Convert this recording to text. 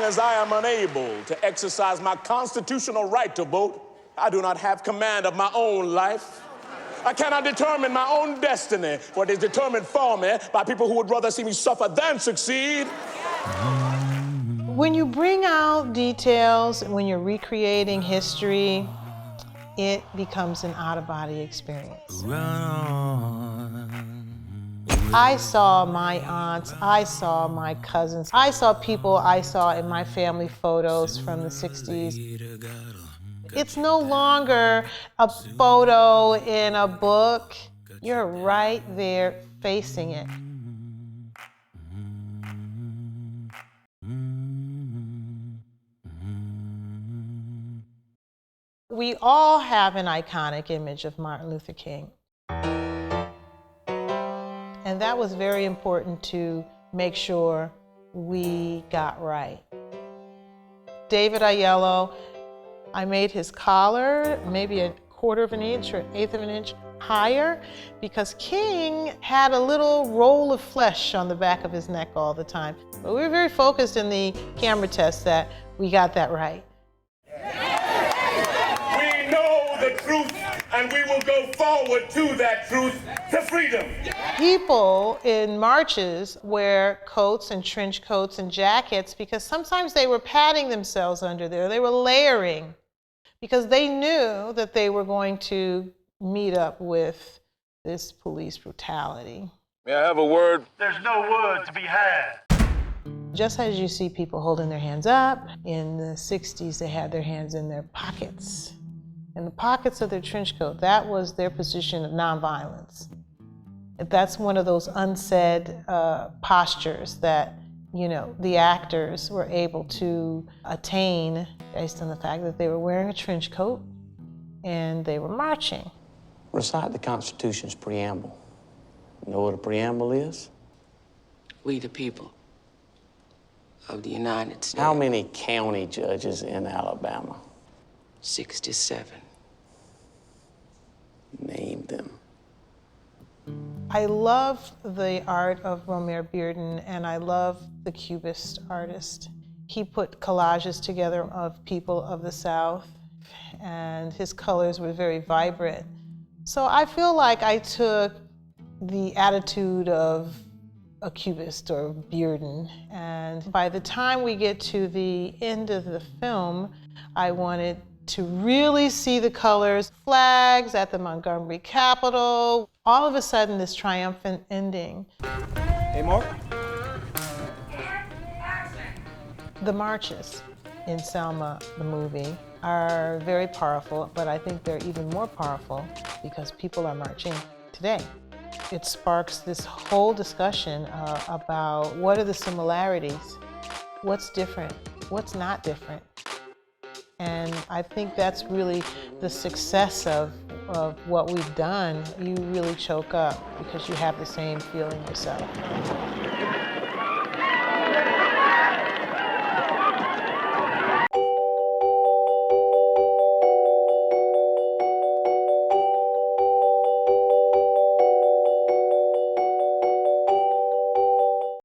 as I am unable to exercise my constitutional right to vote, I do not have command of my own life. I cannot determine my own destiny, for it is determined for me by people who would rather see me suffer than succeed. When you bring out details, when you're recreating history, it becomes an out-of-body experience. I saw my aunts, I saw my cousins, I saw people I saw in my family photos from the 60s. It's no longer a photo in a book. You're right there facing it. We all have an iconic image of Martin Luther King. And that was very important to make sure we got right. David Aiello, I made his collar maybe 1/4 of an inch or 1/8 of an inch higher because King had a little roll of flesh on the back of his neck all the time. But we were very focused in the camera test that we got that right. We know the truth, and we will go forward to that truth, to freedom. People in marches wear coats and trench coats and jackets because sometimes they were padding themselves under there. They were layering because they knew that they were going to meet up with this police brutality. May I have a word? There's no word to be had. Just as you see people holding their hands up, in the 60s they had their hands in their pockets. In the pockets of their trench coat, that was their position of nonviolence. That's one of those unsaid postures that, you know, the actors were able to attain based on the fact that they were wearing a trench coat and they were marching. Recite the Constitution's preamble. You know what a preamble is? We the people of the United States. How many county judges in Alabama? 67. Name them. I love the art of Romare Bearden, and I love the Cubist artist. He put collages together of people of the South, and his colors were very vibrant. So I feel like I took the attitude of a Cubist or Bearden, and by the time we get to the end of the film, I wanted to really see the colors, flags at the Montgomery Capitol, all of a sudden this triumphant ending. Hey, Mark. The marches in Selma, the movie, are very powerful, but I think they're even more powerful because people are marching today. It sparks this whole discussion about what are the similarities, what's different, what's not different. And I think that's really the success of what we've done. You really choke up because you have the same feeling yourself.